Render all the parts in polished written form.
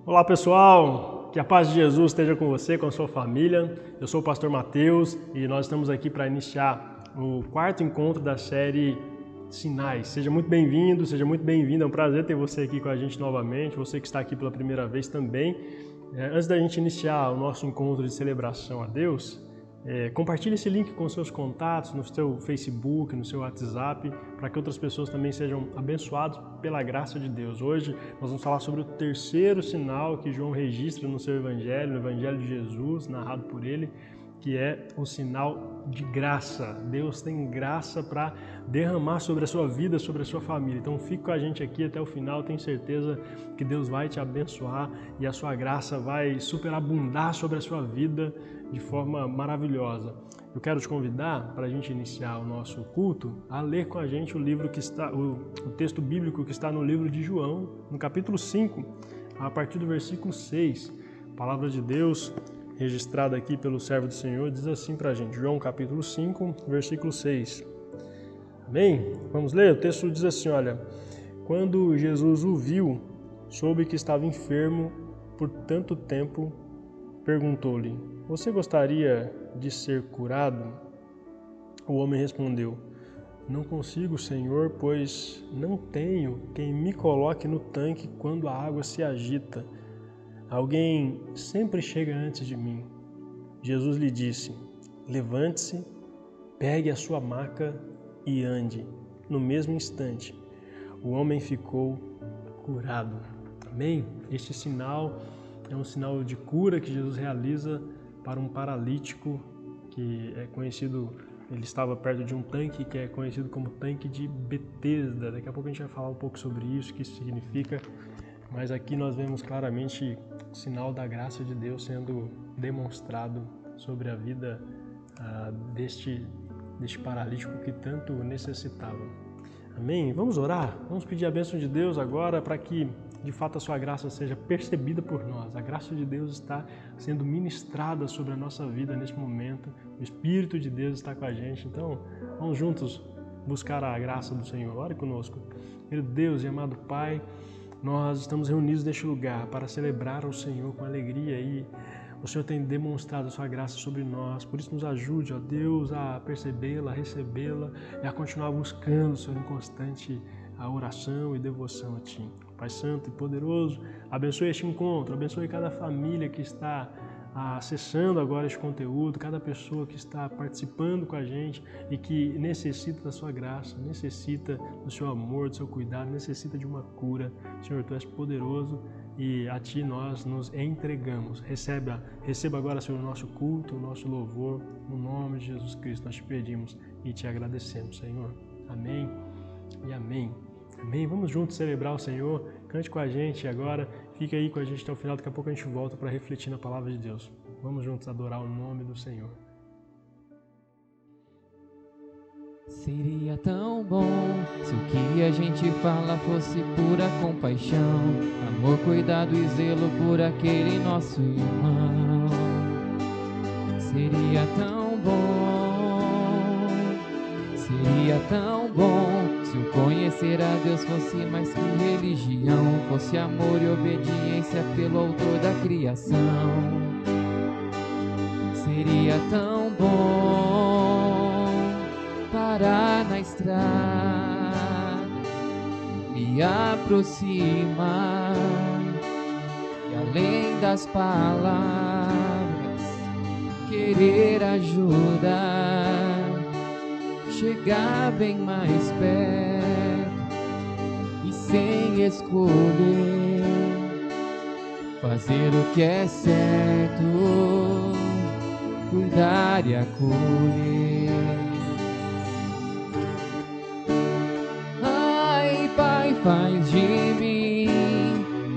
Olá pessoal, que a paz de Jesus esteja com você, com a sua família. Eu sou o pastor Mateus e nós estamos aqui para iniciar o quarto encontro da série Sinais. Seja muito bem-vindo, seja muito bem-vinda, é um prazer ter você aqui com a gente novamente, você que está aqui pela primeira vez também. Antes da gente iniciar o nosso encontro de celebração a Deus, compartilhe esse link com seus contatos, no seu Facebook, no seu WhatsApp, para que outras pessoas também sejam abençoadas pela graça de Deus. Hoje nós vamos falar sobre o terceiro sinal que João registra no seu Evangelho, no Evangelho de Jesus, narrado por ele, que é o sinal de graça. Deus tem graça para derramar sobre a sua vida, sobre a sua família. Então fique com a gente aqui até o final, tenho certeza que Deus vai te abençoar e a sua graça vai superabundar sobre a sua vida de forma maravilhosa. Eu quero te convidar para a gente iniciar o nosso culto a ler com a gente o texto bíblico que está no livro de João, no capítulo 5, a partir do versículo 6. A palavra de Deus registrada aqui pelo servo do Senhor diz assim para a gente, João capítulo 5, versículo 6. Amém? Vamos ler? O texto diz assim, olha: quando Jesus o viu, soube que estava enfermo por tanto tempo, perguntou-lhe: você gostaria de ser curado? O homem respondeu: não consigo, Senhor, pois não tenho quem me coloque no tanque quando a água se agita. Alguém sempre chega antes de mim. Jesus lhe disse: levante-se, pegue a sua maca e ande. No mesmo instante, o homem ficou curado. Amém? Este sinal é um sinal de cura que Jesus realiza para um paralítico que é conhecido, ele estava perto de um tanque que é conhecido como tanque de Betesda. Daqui a pouco a gente vai falar um pouco sobre isso, o que isso significa, mas aqui nós vemos claramente o sinal da graça de Deus sendo demonstrado sobre a vida deste paralítico que tanto necessitava. Amém? Vamos orar? Vamos pedir a bênção de Deus agora para que de fato a sua graça seja percebida por nós. A graça de Deus está sendo ministrada sobre a nossa vida neste momento. O Espírito de Deus está com a gente. Então, vamos juntos buscar a graça do Senhor. Ore conosco. Querido Deus e amado Pai, nós estamos reunidos neste lugar para celebrar ao Senhor com alegria e o Senhor tem demonstrado a sua graça sobre nós. Por isso nos ajude, ó Deus, a percebê-la, a recebê-la e a continuar buscando, Senhor, em constante a oração e devoção a Ti. Pai Santo e poderoso, abençoe este encontro, abençoe cada família que está acessando agora este conteúdo, cada pessoa que está participando com a gente e que necessita da sua graça, necessita do seu amor, do seu cuidado, necessita de uma cura. Senhor, Tu és poderoso e a Ti nós nos entregamos. Receba agora, Senhor, o nosso culto, o nosso louvor, no nome de Jesus Cristo nós Te pedimos e Te agradecemos, Senhor. Amém e amém. Amém? Vamos juntos celebrar o Senhor. Cante com a gente agora. Fica aí com a gente até o final. Daqui a pouco a gente volta para refletir na palavra de Deus. Vamos juntos adorar o nome do Senhor. Seria tão bom se o que a gente fala fosse pura compaixão, amor, cuidado e zelo por aquele nosso irmão. Seria tão bom se o conhecer a Deus fosse mais que religião, fosse amor e obediência pelo autor da criação. Seria tão bom parar na estrada, me aproximar e além das palavras querer ajudar, chegar bem mais perto e sem escolher fazer o que é certo, cuidar e acolher. Ai, Pai, faz de mim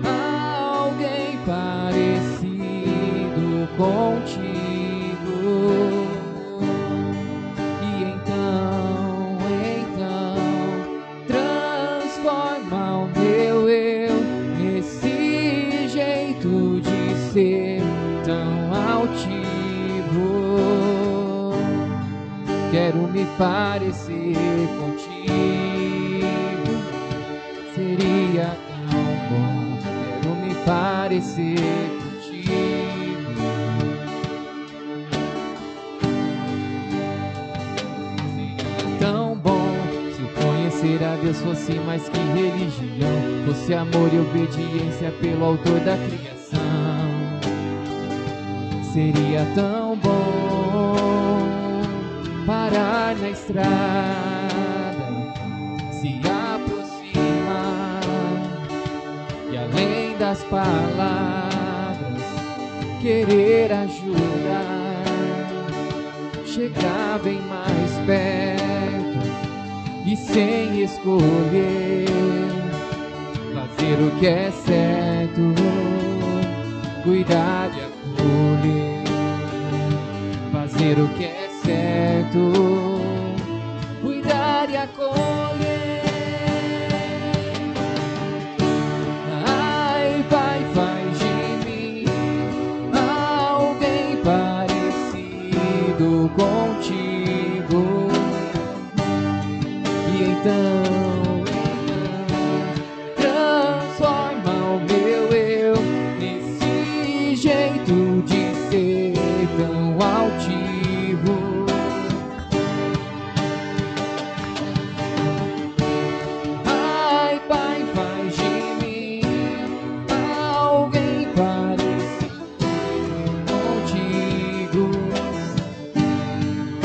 alguém parecido contigo. Ser tão altivo, quero me parecer contigo. Seria tão bom, quero me parecer parecer contigo. Seria tão bom se o conhecer a Deus fosse mais que religião, fosse amor e obediência pelo autor da criação. Seria tão bom parar na estrada, se aproximar e além das palavras querer ajudar, chegar bem mais perto e sem escolher fazer o que é certo, cuidar de acolher, fazer o que é certo, cuidar e acolher. Ai, Pai, faz de mim alguém parecido contigo. E então transforma o meu eu nesse jeito de ser tão altivo. Ai, Pai, faz de mim alguém parecido contigo.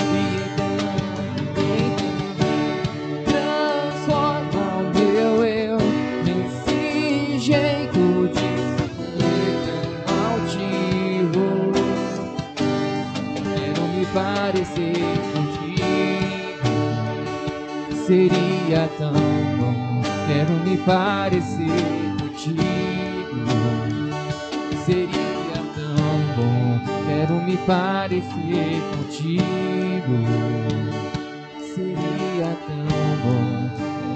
E então transforma o meu eu nesse jeito de ser tão altivo. Quero me parecer contigo, seria tão bom. Quero me parecer contigo, seria tão bom. Quero me parecer contigo, seria tão bom.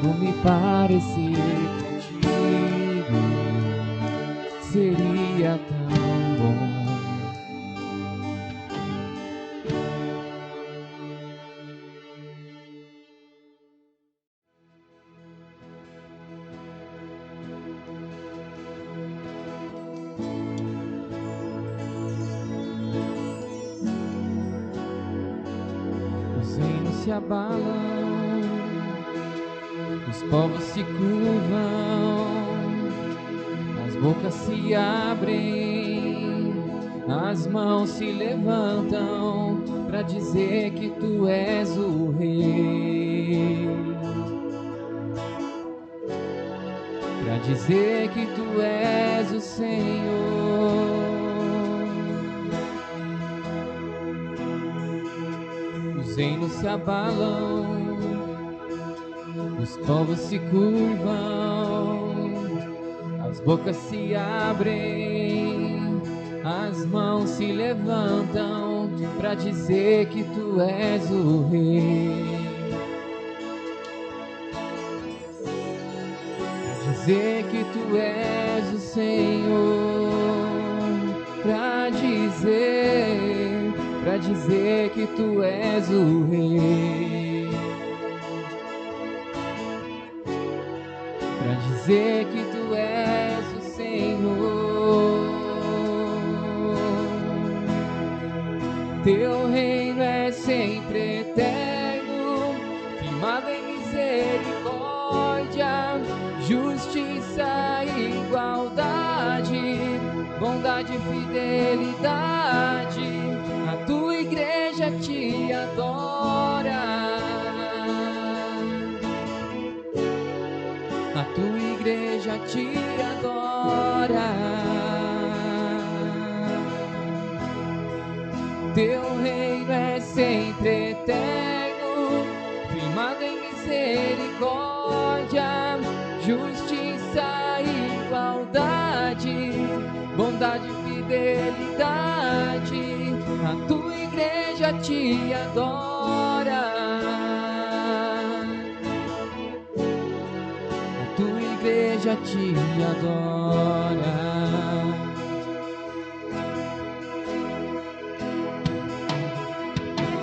Quero me parecer contigo, seria tão bom. Os reinos se abalam, os povos se curvam, as bocas se abrem, as mãos se levantam para dizer que tu és o rei, para dizer que tu és o Senhor. Os reinos se abalam, os povos se curvam, as bocas se abrem, as mãos se levantam para dizer que tu és o rei, para dizer que tu és o Senhor, para dizer que tu és o rei, para dizer que tu és o Senhor. Teu reino é sempre eterno, firmado em misericórdia, justiça e igualdade, bondade e fidelidade. A tua igreja te adora, a tua igreja te adora. Teu reino é sempre eterno, firmado em misericórdia, justiça e igualdade, bondade e fidelidade. A tua igreja te adora, a tua igreja te adora.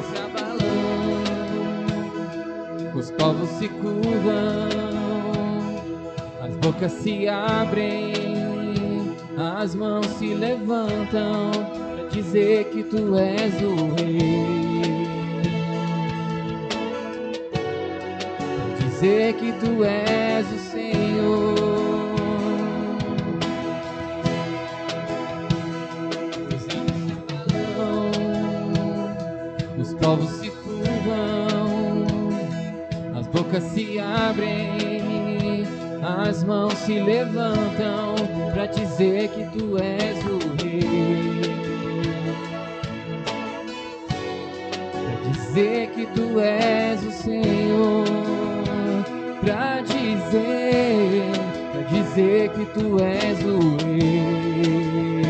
Se abalam, os povos se curvam, as bocas se abrem, as mãos se levantam para dizer que tu és o Rei, para dizer que tu és o Senhor. Os anjos se falam, os povos se curvam, as bocas se abrem, as mãos se levantam para dizer que tu és o Rei, para dizer que tu és o Senhor, para dizer que tu és o Rei,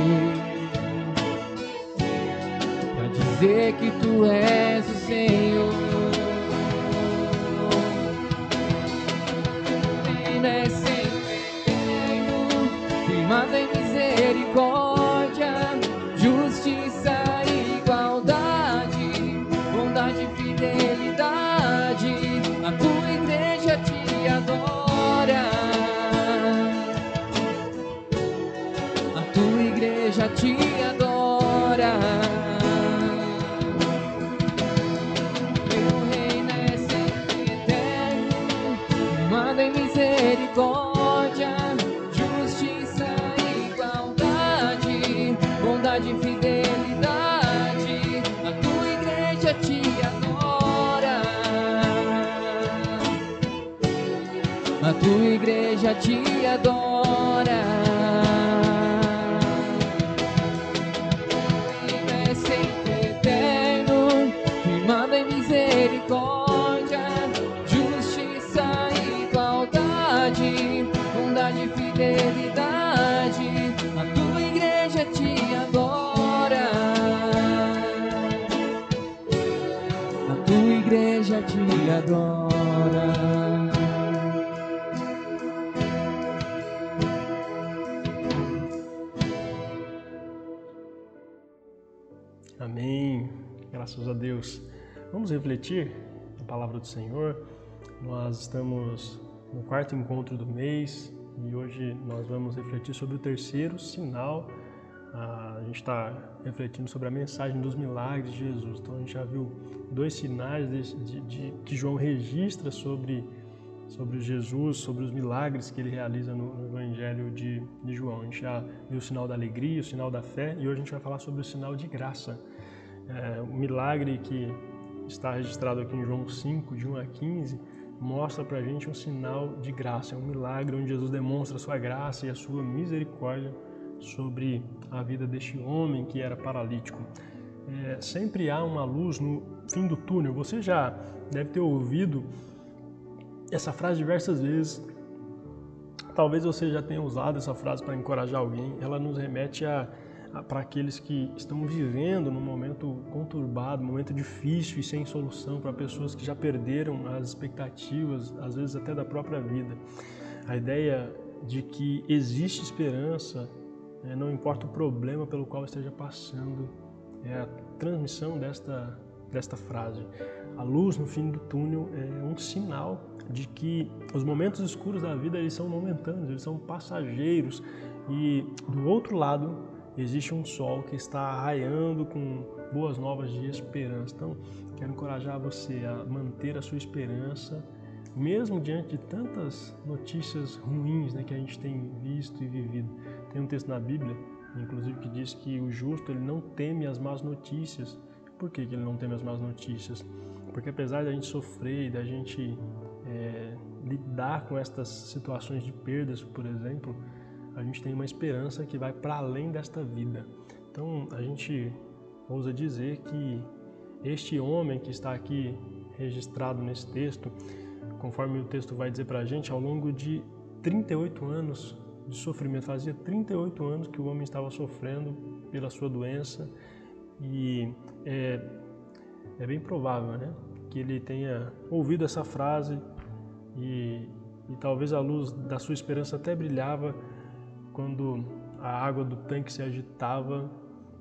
para dizer que tu és o Senhor. É sempre eterno, firmado em misericórdia, justiça e igualdade, bondade e fidelidade. A tua igreja te adora, a tua igreja te adora. Teu reino é sempre eterno, firmado em misericórdia, justiça e igualdade, bondade e fidelidade. A tua igreja te adora, a tua igreja te adora. É sempre eterno, firmado em misericórdia, justiça e igualdade, bondade e fidelidade. A tua igreja te adora, a tua igreja te adora. Amém. Graças a Deus. Vamos refletir a palavra do Senhor. Nós estamos no quarto encontro do mês e hoje nós vamos refletir sobre o terceiro sinal. A gente está refletindo sobre a mensagem dos milagres de Jesus. Então a gente já viu dois sinais que João registra sobre Jesus, sobre os milagres que ele realiza no Evangelho de João. A gente já viu o sinal da alegria, o sinal da fé, e hoje a gente vai falar sobre o sinal de graça. O milagre que está registrado aqui em João 5, de 1 a 15, mostra para a gente um sinal de graça. É um milagre onde Jesus demonstra a sua graça e a sua misericórdia sobre a vida deste homem que era paralítico. Sempre há uma luz no fim do túnel. Você já deve ter ouvido essa frase diversas vezes. Talvez você já tenha usado essa frase para encorajar alguém. Ela nos remete para aqueles que estão vivendo num momento conturbado, um momento difícil e sem solução, para pessoas que já perderam as expectativas, às vezes até da própria vida. A ideia de que existe esperança, não importa o problema pelo qual esteja passando, é a transmissão desta frase. A luz no fim do túnel é um sinal de que os momentos escuros da vida eles são momentâneos, eles são passageiros, e do outro lado existe um sol que está raiando com boas novas de esperança. Então, quero encorajar você a manter a sua esperança, mesmo diante de tantas notícias ruins, que a gente tem visto e vivido. Tem um texto na Bíblia, inclusive, que diz que o justo ele não teme as más notícias. Por que ele não teme as más notícias? Porque apesar da gente sofrer, da gente lidar com estas situações de perdas, por exemplo, a gente tem uma esperança que vai para além desta vida. Então, a gente ousa dizer que este homem que está aqui registrado nesse texto, conforme o texto vai dizer para a gente, ao longo de 38 anos de sofrimento, fazia 38 anos que o homem estava sofrendo pela sua doença, e é bem provável, que ele tenha ouvido essa frase e talvez a luz da sua esperança até brilhava quando a água do tanque se agitava,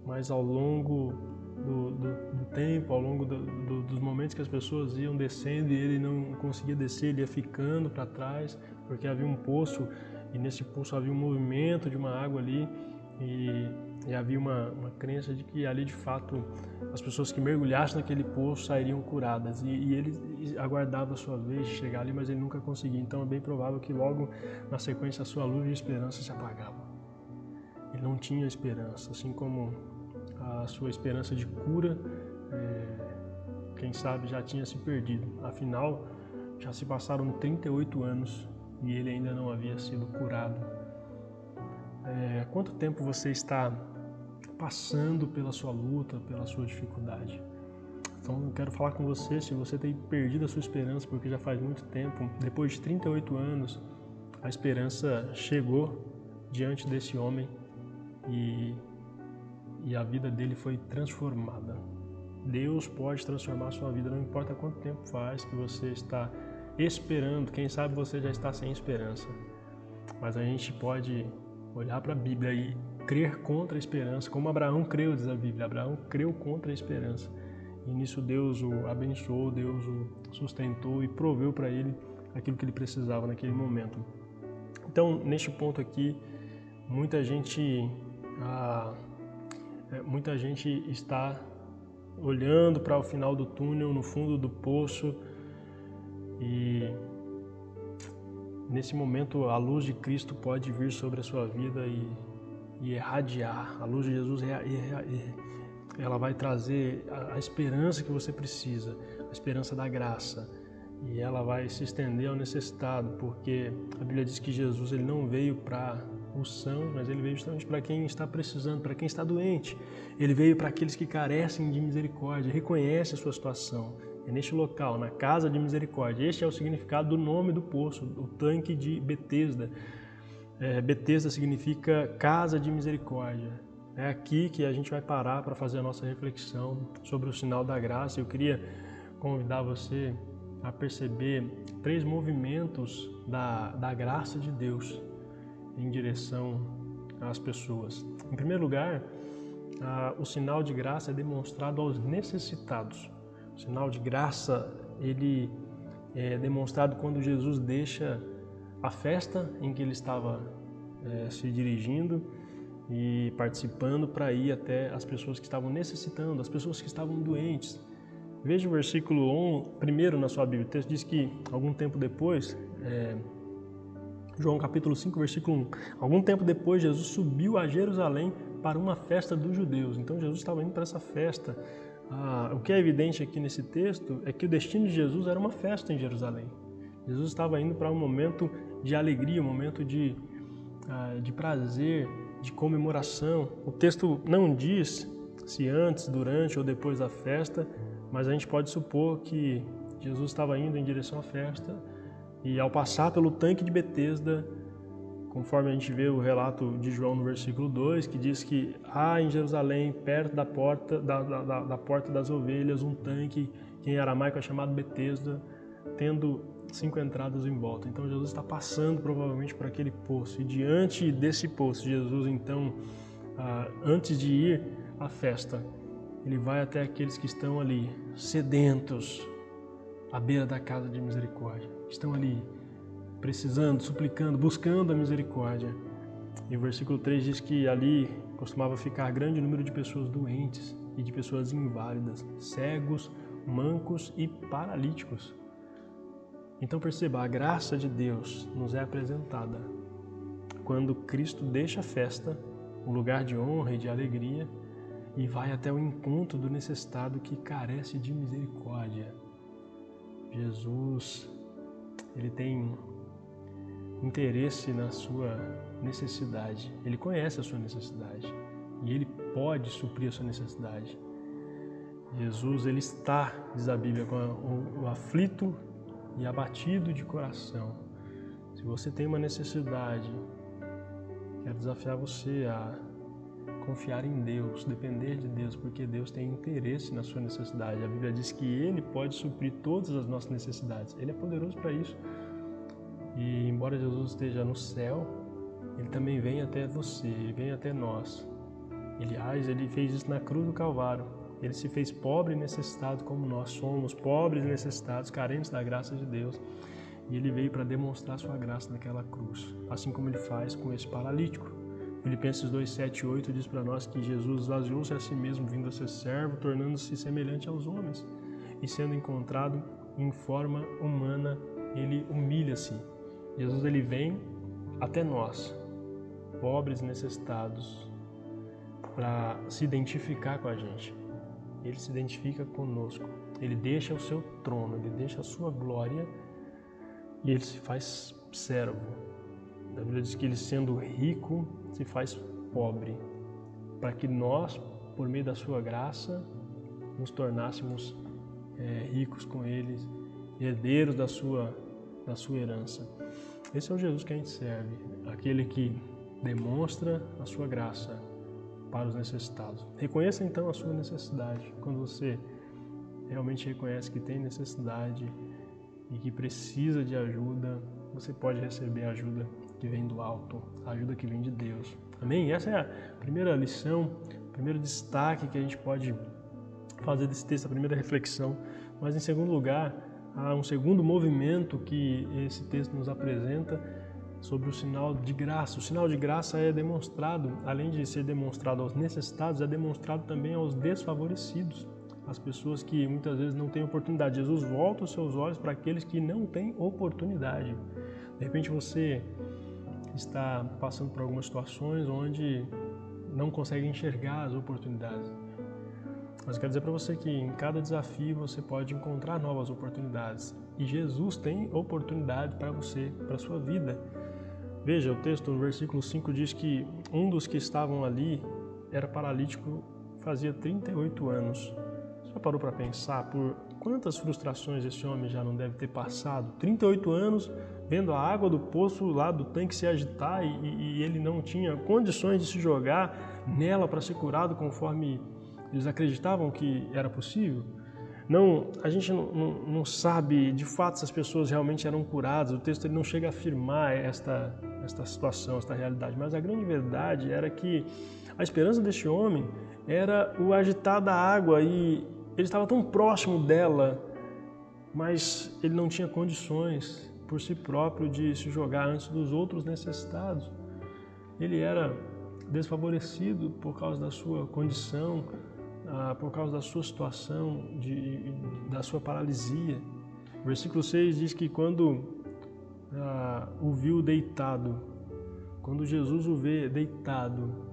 mas ao longo do tempo, ao longo dos momentos que as pessoas iam descendo e ele não conseguia descer, ele ia ficando para trás, porque havia um poço e nesse poço havia um movimento de uma água ali, e havia uma crença de que ali de fato as pessoas que mergulhassem naquele poço sairiam curadas, e ele aguardava a sua vez de chegar ali, mas ele nunca conseguia. Então é bem provável que logo na sequência a sua luz de esperança se apagava. Ele não tinha esperança, assim como a sua esperança de cura, quem sabe já tinha se perdido. Afinal, já se passaram 38 anos e ele ainda não havia sido curado. Quanto tempo você está passando pela sua luta, pela sua dificuldade? Então eu quero falar com você, se você tem perdido a sua esperança, porque já faz muito tempo, depois de 38 anos, a esperança chegou diante desse homem e a vida dele foi transformada. Deus pode transformar a sua vida, não importa quanto tempo faz que você está esperando. Quem sabe você já está sem esperança, mas a gente pode olhar para a Bíblia e crer contra a esperança, como Abraão creu, diz a Bíblia. Abraão creu contra a esperança, e nisso Deus o abençoou, Deus o sustentou e proveu para ele aquilo que ele precisava naquele momento. Então, neste ponto aqui, muita gente está olhando para o final do túnel, no fundo do poço, e nesse momento a luz de Cristo pode vir sobre a sua vida e irradiar. A luz de Jesus, ela vai trazer a esperança que você precisa, a esperança da graça, e ela vai se estender ao necessitado, porque a Bíblia diz que Jesus ele não veio para os sãos, mas ele veio justamente para quem está precisando, para quem está doente. Ele veio para aqueles que carecem de misericórdia, reconhece a sua situação. É neste local, na casa de misericórdia. Este é o significado do nome do poço, o tanque de Betesda. Betesda significa casa de misericórdia. É aqui que a gente vai parar para fazer a nossa reflexão sobre o sinal da graça. Eu queria convidar você a perceber 3 movimentos da graça de Deus em direção às pessoas. Em primeiro lugar, o sinal de graça é demonstrado aos necessitados. O sinal de graça, ele é demonstrado quando Jesus deixa a festa em que ele estava se dirigindo e participando para ir até as pessoas que estavam necessitando, as pessoas que estavam doentes. Veja o versículo 1 na sua Bíblia. O texto diz que algum tempo depois, João capítulo 5, versículo 1, algum tempo depois Jesus subiu a Jerusalém para uma festa dos judeus. Então Jesus estava indo para essa festa. O que é evidente aqui nesse texto é que o destino de Jesus era uma festa em Jerusalém. Jesus estava indo para um momento de alegria, um momento de prazer, de comemoração. O texto não diz se antes, durante ou depois da festa, mas a gente pode supor que Jesus estava indo em direção à festa e ao passar pelo tanque de Betesda, conforme a gente vê o relato de João no versículo 2, que diz que há em Jerusalém, perto da porta das ovelhas, um tanque que em aramaico é chamado Betesda, tendo 5 entradas em volta. Então Jesus está passando provavelmente por aquele poço, e diante desse poço, Jesus então, antes de ir à festa, ele vai até aqueles que estão ali sedentos à beira da casa de misericórdia, estão ali precisando, suplicando, buscando a misericórdia. E o versículo 3 diz que ali costumava ficar grande número de pessoas doentes e de pessoas inválidas, cegos, mancos e paralíticos. Então perceba, a graça de Deus nos é apresentada quando Cristo deixa a festa, um lugar de honra e de alegria, e vai até o encontro do necessitado que carece de misericórdia. Jesus, ele tem interesse na sua necessidade, ele conhece a sua necessidade e ele pode suprir a sua necessidade. Jesus, ele está, diz a Bíblia, com o aflito e abatido de coração. Se você tem uma necessidade, quero desafiar você a confiar em Deus, depender de Deus, porque Deus tem interesse na sua necessidade. A Bíblia diz que Ele pode suprir todas as nossas necessidades. Ele é poderoso para isso. E embora Jesus esteja no céu, Ele também vem até você, Ele vem até nós. Ele fez isso na cruz do Calvário. Ele se fez pobre e necessitado como nós somos, pobres e necessitados, carentes da graça de Deus. E Ele veio para demonstrar sua graça naquela cruz, assim como Ele faz com esse paralítico. Filipenses 2, 7 e 8 diz para nós que Jesus esvaziou-se a si mesmo, vindo a ser servo, tornando-se semelhante aos homens. E sendo encontrado em forma humana, ele humilha-se. Jesus ele vem até nós, pobres e necessitados, para se identificar com a gente. Ele se identifica conosco. Ele deixa o seu trono, ele deixa a sua glória e ele se faz servo. A Bíblia diz que ele, sendo rico, se faz pobre, para que nós, por meio da sua graça, nos tornássemos ricos com ele, herdeiros da sua herança. Esse é o Jesus que a gente serve, aquele que demonstra a sua graça para os necessitados. Reconheça então a sua necessidade. Quando você realmente reconhece que tem necessidade e que precisa de ajuda, você pode receber a ajuda que vem do alto, a ajuda que vem de Deus. Amém? Essa é a primeira lição, o primeiro destaque que a gente pode fazer desse texto, a primeira reflexão. Mas em segundo lugar, há um segundo movimento que esse texto nos apresenta sobre o sinal de graça. O sinal de graça é demonstrado, além de ser demonstrado aos necessitados, é demonstrado também aos desfavorecidos, as pessoas que muitas vezes não têm oportunidade. Jesus volta os seus olhos para aqueles que não têm oportunidade. De repente você está passando por algumas situações onde não consegue enxergar as oportunidades. Mas eu quero dizer para você que em cada desafio você pode encontrar novas oportunidades. E Jesus tem oportunidade para você, para a sua vida. Veja, o texto no versículo 5 diz que um dos que estavam ali era paralítico, fazia 38 anos. Você já parou para pensar por quantas frustrações esse homem já não deve ter passado? 38 anos, vendo a água do poço lá do tanque se agitar e ele não tinha condições de se jogar nela para ser curado conforme eles acreditavam que era possível. Não, a gente não sabe de fato se as pessoas realmente eram curadas. O texto ele não chega a afirmar esta situação, esta realidade, mas a grande verdade era que a esperança deste homem era o agitar da água e ele estava tão próximo dela, mas ele não tinha condições por si próprio de se jogar antes dos outros necessitados. Ele era desfavorecido por causa da sua condição, por causa da sua situação, da sua paralisia. O versículo 6 diz que quando o viu deitado, quando Jesus o vê deitado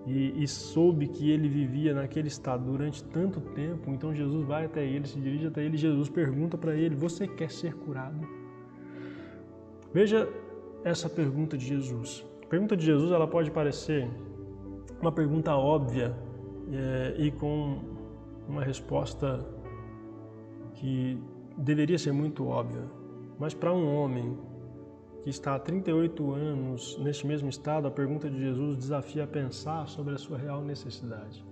e soube que ele vivia naquele estado durante tanto tempo, então Jesus vai até ele, se dirige até ele, Jesus pergunta para ele: você quer ser curado? Veja essa pergunta de Jesus. A pergunta de Jesus ela pode parecer uma pergunta óbvia e com uma resposta que deveria ser muito óbvia, mas para um homem que está há 38 anos neste mesmo estado, a pergunta de Jesus desafia a pensar sobre a sua real necessidade.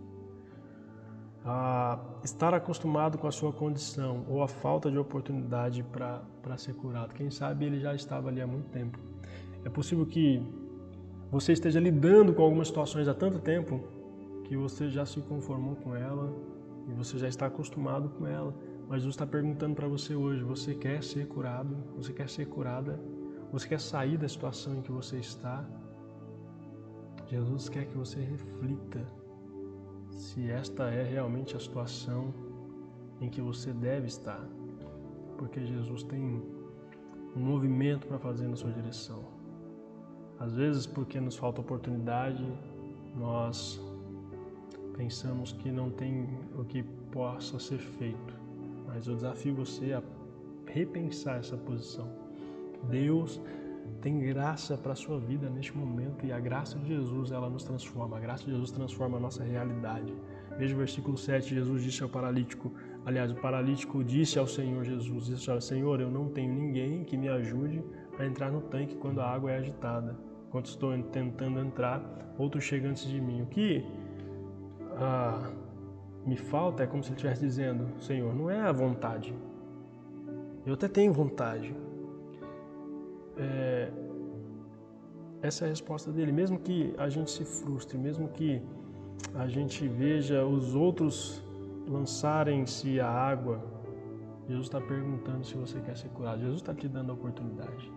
A estar acostumado com a sua condição ou a falta de oportunidade para ser curado. Quem sabe ele já estava ali há muito tempo. É possível que você esteja lidando com algumas situações há tanto tempo que você já se conformou com ela e você já está acostumado com ela. Mas Jesus está perguntando para você hoje: você quer ser curado? Você quer ser curada? Você quer sair da situação em que você está? Jesus quer que você reflita se esta é realmente a situação em que você deve estar, porque Jesus tem um movimento para fazer na sua direção. Às vezes, porque nos falta oportunidade, nós pensamos que não tem o que possa ser feito, mas eu desafio você a repensar essa posição. Deus tem graça para a sua vida neste momento e a graça de Jesus, ela nos transforma. A graça de Jesus transforma a nossa realidade. Veja o versículo 7, Jesus disse ao paralítico, aliás, o paralítico disse ao Senhor Jesus, disse: Senhor, eu não tenho ninguém que me ajude a entrar no tanque quando a água é agitada. Enquanto estou tentando entrar, outro chega antes de mim. O que me falta é como se ele estivesse dizendo: Senhor, não é a vontade. Eu até tenho vontade. Essa é a resposta dele. Mesmo que a gente se frustre, mesmo que a gente veja os outros lançarem-se à água, Jesus está perguntando se você quer ser curado. Jesus está te dando a oportunidade.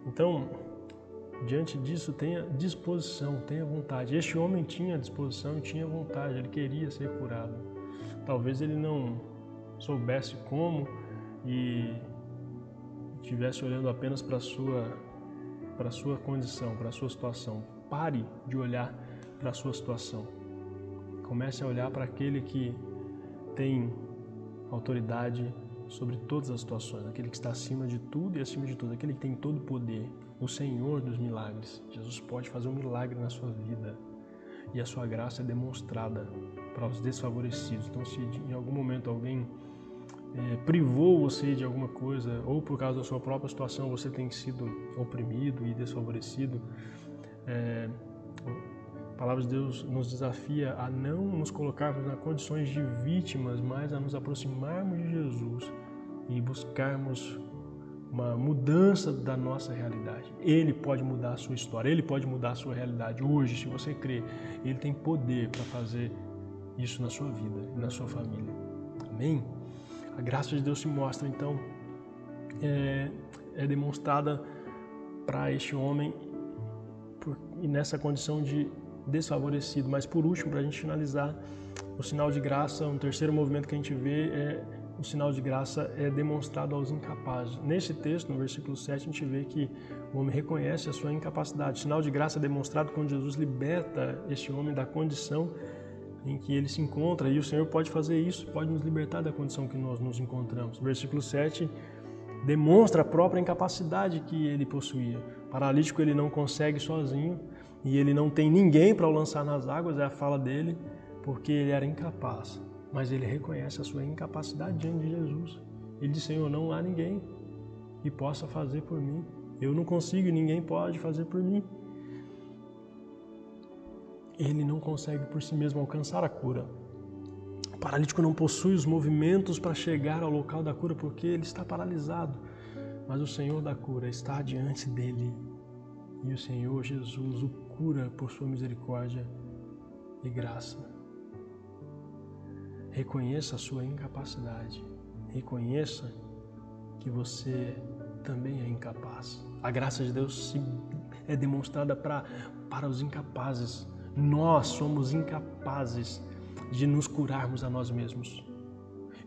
Então, diante disso, tenha disposição, tenha vontade. Este homem tinha disposição e tinha vontade, ele queria ser curado. Talvez ele não soubesse como e estivesse olhando apenas para a sua condição, para a sua situação. Pare de olhar para a sua situação. Comece a olhar para aquele que tem autoridade sobre todas as situações, aquele que está acima de tudo e acima de tudo, aquele que tem todo o poder, o Senhor dos milagres. Jesus pode fazer um milagre na sua vida e a sua graça é demonstrada para os desfavorecidos. Então, se em algum momento alguém privou você de alguma coisa, ou por causa da sua própria situação você tem sido oprimido e desfavorecido, a palavra de Deus nos desafia a não nos colocarmos nas condições de vítimas, mas a nos aproximarmos de Jesus e buscarmos uma mudança da nossa realidade. Ele pode mudar a sua história, Ele pode mudar a sua realidade. Hoje, se você crê, Ele tem poder para fazer isso na sua vida e na sua família. Amém? A graça de Deus se mostra, então, é demonstrada para este homem e nessa condição de desfavorecido. Mas por último, para a gente finalizar, o sinal de graça, um terceiro movimento que a gente vê o sinal de graça é demonstrado aos incapazes. Nesse texto, no versículo 7, a gente vê que o homem reconhece a sua incapacidade. O sinal de graça é demonstrado quando Jesus liberta este homem da condição em que ele se encontra, e o Senhor pode fazer isso, pode nos libertar da condição que nós nos encontramos. O versículo 7 demonstra a própria incapacidade que ele possuía. O paralítico ele não consegue sozinho e ele não tem ninguém para o lançar nas águas, é a fala dele, porque ele era incapaz. Mas ele reconhece a sua incapacidade diante de Jesus. Ele diz: Senhor, não há ninguém que possa fazer por mim. Eu não consigo e ninguém pode fazer por mim. Ele não consegue por si mesmo alcançar a cura. O paralítico não possui os movimentos para chegar ao local da cura porque ele está paralisado. Mas o Senhor da cura está diante dele. E o Senhor Jesus o cura por sua misericórdia e graça. Reconheça a sua incapacidade. Reconheça que você também é incapaz. A graça de Deus é demonstrada para os incapazes. Nós somos incapazes de nos curarmos a nós mesmos.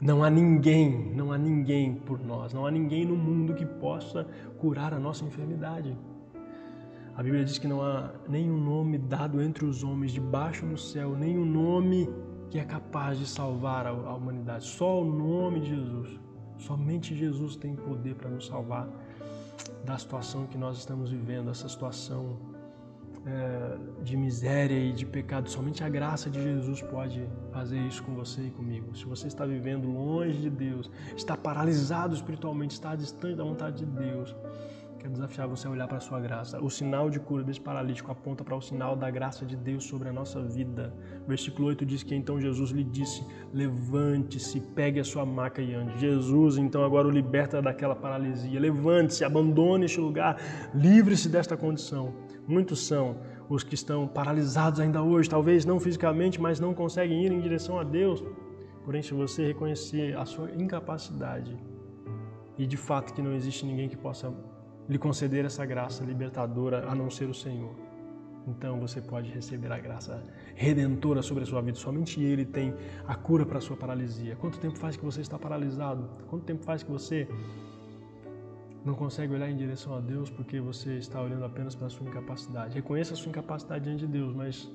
Não há ninguém por nós, não há ninguém no mundo que possa curar a nossa enfermidade. A Bíblia diz que não há nenhum nome dado entre os homens debaixo do céu, nenhum nome que é capaz de salvar a humanidade. Só o nome de Jesus. Somente Jesus tem poder para nos salvar da situação que nós estamos vivendo, essa situação de miséria e de pecado. Somente a graça de Jesus pode fazer isso com você e comigo. Se você está vivendo longe de Deus, está paralisado espiritualmente, está distante da vontade de Deus, quero desafiar você a olhar para a sua graça. O sinal de cura desse paralítico aponta para o sinal da graça de Deus sobre a nossa vida. Versículo 8 diz que então Jesus lhe disse: levante-se, pegue a sua maca e ande. Jesus então agora o liberta daquela paralisia. Levante-se, abandone este lugar, livre-se desta condição. Muitos são os que estão paralisados ainda hoje, talvez não fisicamente, mas não conseguem ir em direção a Deus. Porém, se você reconhecer a sua incapacidade e de fato que não existe ninguém que possa lhe conceder essa graça libertadora a não ser o Senhor, então você pode receber a graça redentora sobre a sua vida. Somente Ele tem a cura para a sua paralisia. Quanto tempo faz que você está paralisado? Quanto tempo faz que você não consegue olhar em direção a Deus porque você está olhando apenas para a sua incapacidade? Reconheça a sua incapacidade diante de Deus, mas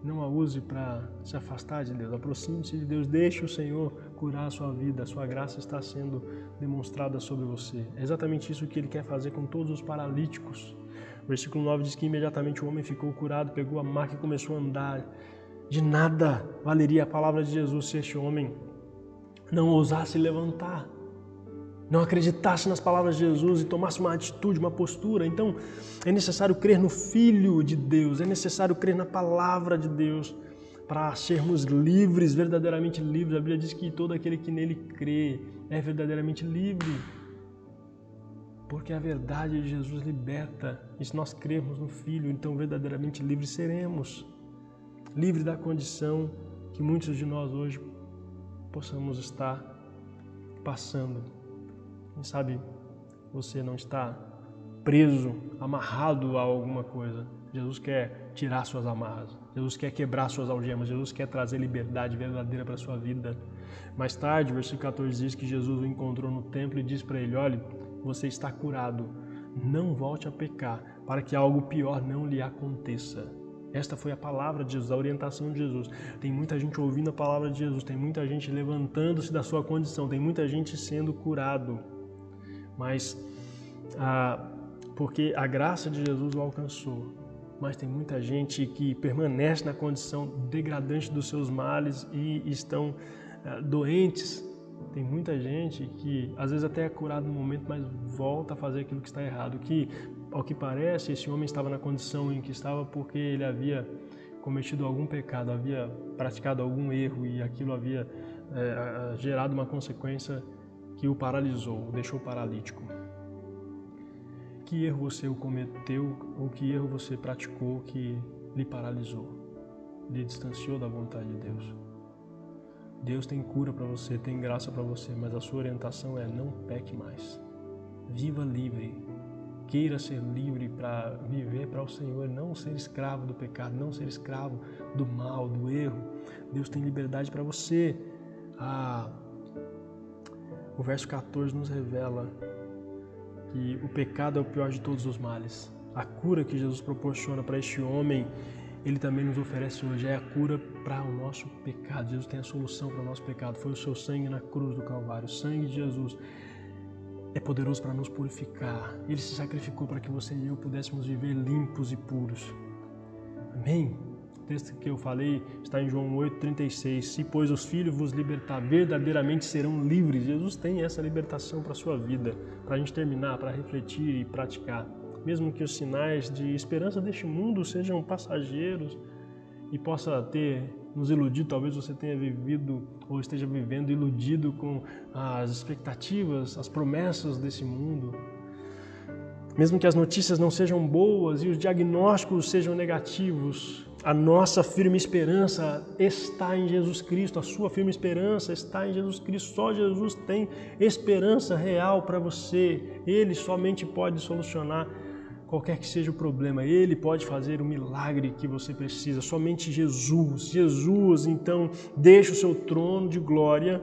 não a use para se afastar de Deus. Aproxime-se de Deus, deixe o Senhor curar a sua vida. A sua graça está sendo demonstrada sobre você. É exatamente isso que Ele quer fazer com todos os paralíticos. O versículo 9 diz que imediatamente o homem ficou curado, pegou a maca e começou a andar. De nada valeria a palavra de Jesus se este homem não ousasse levantar, não acreditasse nas palavras de Jesus e tomasse uma atitude, uma postura. Então, é necessário crer no Filho de Deus, é necessário crer na palavra de Deus para sermos livres, verdadeiramente livres. A Bíblia diz que todo aquele que nele crê é verdadeiramente livre, porque a verdade de Jesus liberta. E se nós crermos no Filho, então verdadeiramente livres seremos. Livres da condição que muitos de nós hoje possamos estar passando. Quem sabe você não está preso, amarrado a alguma coisa. Jesus quer tirar suas amarras. Jesus quer quebrar suas algemas. Jesus quer trazer liberdade verdadeira para a sua vida. Mais tarde, versículo 14 diz que Jesus o encontrou no templo e disse para ele: olha, você está curado. Não volte a pecar, para que algo pior não lhe aconteça. Esta foi a palavra de Jesus, a orientação de Jesus. Tem muita gente ouvindo a palavra de Jesus, tem muita gente levantando-se da sua condição, tem muita gente sendo curado. Mas, porque a graça de Jesus o alcançou. Mas tem muita gente que permanece na condição degradante dos seus males e estão doentes. Tem muita gente que às vezes até é curado no momento, mas volta a fazer aquilo que está errado. Que, ao que parece, esse homem estava na condição em que estava porque ele havia cometido algum pecado, havia praticado algum erro e aquilo havia gerado uma consequência que o paralisou, o deixou paralítico. Que erro você cometeu ou que erro você praticou que lhe paralisou, lhe distanciou da vontade de Deus? Deus tem cura para você, tem graça para você, mas a sua orientação é: não peque mais. Viva livre. Queira ser livre para viver para o Senhor, não ser escravo do pecado, não ser escravo do mal, do erro. Deus tem liberdade para você. O verso 14 nos revela que o pecado é o pior de todos os males. A cura que Jesus proporciona para este homem, Ele também nos oferece hoje, é a cura para o nosso pecado. Jesus tem a solução para o nosso pecado. Foi o seu sangue na cruz do Calvário. O sangue de Jesus é poderoso para nos purificar. Ele se sacrificou para que você e eu pudéssemos viver limpos e puros. Amém? O texto que eu falei está em João 8,36. Se, pois, os filhos vos libertar, verdadeiramente serão livres. Jesus tem essa libertação para a sua vida, para a gente terminar, para refletir e praticar. Mesmo que os sinais de esperança deste mundo sejam passageiros e possa ter nos iludido, talvez você tenha vivido ou esteja vivendo iludido com as expectativas, as promessas desse mundo. Mesmo que as notícias não sejam boas e os diagnósticos sejam negativos, a nossa firme esperança está em Jesus Cristo, a sua firme esperança está em Jesus Cristo. Só Jesus tem esperança real para você. Ele somente pode solucionar qualquer que seja o problema. Ele pode fazer o milagre que você precisa. Somente Jesus. Jesus, então, deixa o seu trono de glória,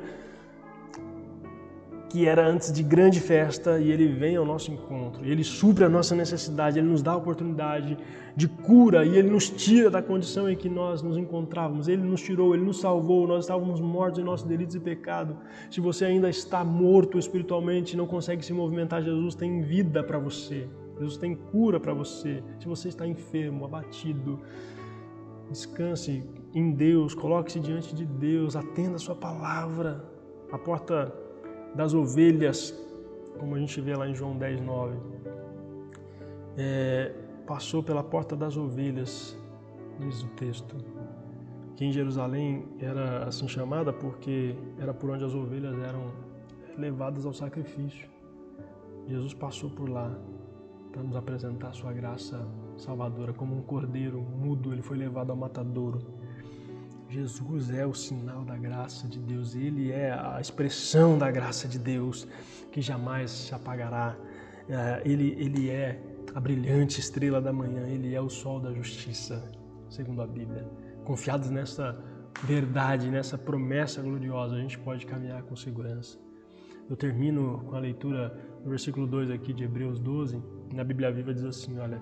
que era antes de grande festa, e Ele vem ao nosso encontro. Ele supre a nossa necessidade, Ele nos dá a oportunidade de cura e Ele nos tira da condição em que nós nos encontrávamos. Ele nos tirou, Ele nos salvou, nós estávamos mortos em nossos delitos e pecado. Se você ainda está morto espiritualmente, não consegue se movimentar, Jesus tem vida para você. Jesus tem cura para você. Se você está enfermo, abatido, descanse em Deus, coloque-se diante de Deus, atenda a sua palavra. A porta das ovelhas, como a gente vê lá em João 10:9, passou pela porta das ovelhas, diz o texto, que em Jerusalém era assim chamada porque era por onde as ovelhas eram levadas ao sacrifício. Jesus passou por lá para nos apresentar a sua graça salvadora. Como um cordeiro mudo, Ele foi levado ao matadouro. Jesus é o sinal da graça de Deus, Ele é a expressão da graça de Deus, que jamais se apagará. Ele é a brilhante estrela da manhã, Ele é o sol da justiça, segundo a Bíblia. Confiados nessa verdade, nessa promessa gloriosa, a gente pode caminhar com segurança. Eu termino com a leitura do versículo 2 aqui de Hebreus 12, na Bíblia Viva diz assim, olha: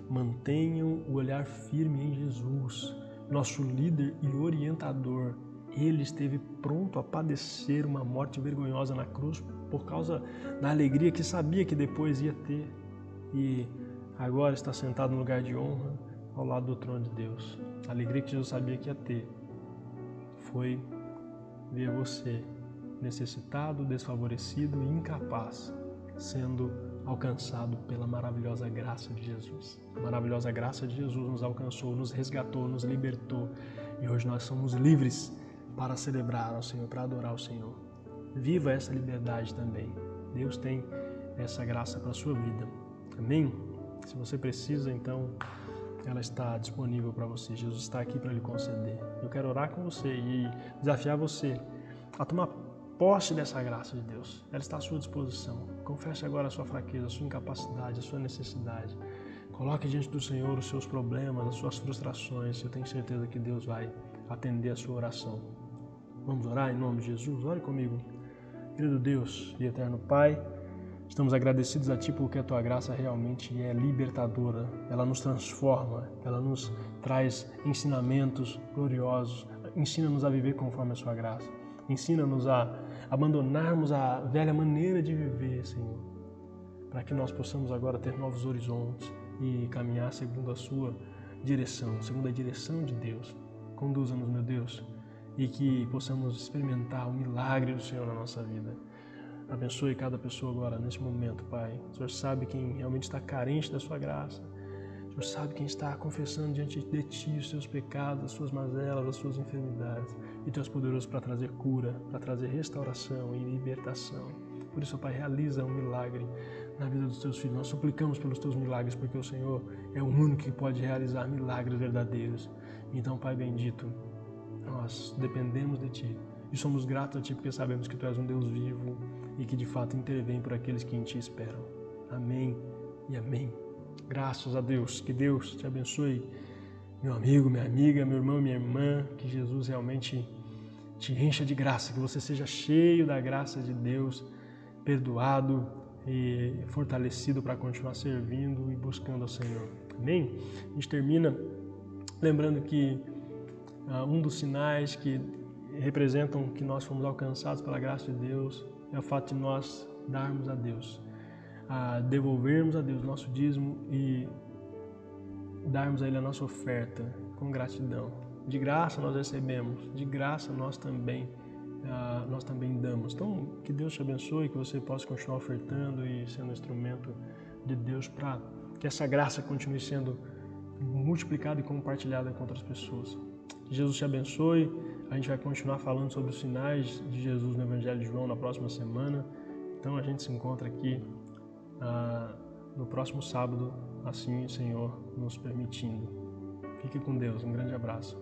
mantenham o olhar firme em Jesus, nosso líder e orientador. Ele esteve pronto a padecer uma morte vergonhosa na cruz por causa da alegria que sabia que depois ia ter. E agora está sentado no lugar de honra ao lado do trono de Deus. A alegria que Jesus sabia que ia ter foi ver você necessitado, desfavorecido e incapaz, sendo alcançado pela maravilhosa graça de Jesus. A maravilhosa graça de Jesus nos alcançou, nos resgatou, nos libertou e hoje nós somos livres para celebrar ao Senhor, para adorar ao Senhor. Viva essa liberdade também. Deus tem essa graça para a sua vida. Amém? Se você precisa, então, ela está disponível para você. Jesus está aqui para lhe conceder. Eu quero orar com você e desafiar você a tomar posse dessa graça de Deus. Ela está à sua disposição. Confesse agora a sua fraqueza, a sua incapacidade, a sua necessidade. Coloque diante do Senhor os seus problemas, as suas frustrações. Eu tenho certeza que Deus vai atender a sua oração. Vamos orar em nome de Jesus? Ore comigo. Querido Deus e eterno Pai, estamos agradecidos a Ti porque a Tua graça realmente é libertadora. Ela nos transforma, ela nos traz ensinamentos gloriosos. Ensina-nos a viver conforme a Sua graça. Ensina-nos a abandonarmos a velha maneira de viver, Senhor, para que nós possamos agora ter novos horizontes e caminhar segundo a Sua direção, segundo a direção de Deus. Conduza-nos, meu Deus, e que possamos experimentar o milagre do Senhor na nossa vida. Abençoe cada pessoa agora, nesse momento, Pai. O Senhor sabe quem realmente está carente da Sua graça. O Senhor sabe quem está confessando diante de Ti os seus pecados, as suas mazelas, as suas enfermidades. E Tu és poderoso para trazer cura, para trazer restauração e libertação. Por isso, Pai, realiza um milagre na vida dos Teus filhos. Nós suplicamos pelos Teus milagres, porque o Senhor é o único que pode realizar milagres verdadeiros. Então, Pai bendito, nós dependemos de Ti e somos gratos a Ti porque sabemos que Tu és um Deus vivo e que de fato intervém por aqueles que em Ti esperam. Amém e amém. Graças a Deus. Que Deus te abençoe, meu amigo, minha amiga, meu irmão, minha irmã. Que Jesus realmente te encha de graça, que você seja cheio da graça de Deus, perdoado e fortalecido para continuar servindo e buscando ao Senhor. Amém? A gente termina lembrando que um dos sinais que representam que nós fomos alcançados pela graça de Deus é o fato de nós darmos a Deus, devolvermos a Deus nosso dízimo e darmos a Ele a nossa oferta com gratidão. De graça nós recebemos, de graça nós também damos. Então, que Deus te abençoe, que você possa continuar ofertando e sendo um instrumento de Deus para que essa graça continue sendo multiplicada e compartilhada com outras pessoas. Que Jesus te abençoe. A gente vai continuar falando sobre os sinais de Jesus no Evangelho de João na próxima semana. Então a gente se encontra aqui no próximo sábado, assim o Senhor nos permitindo. Fique com Deus. Um grande abraço.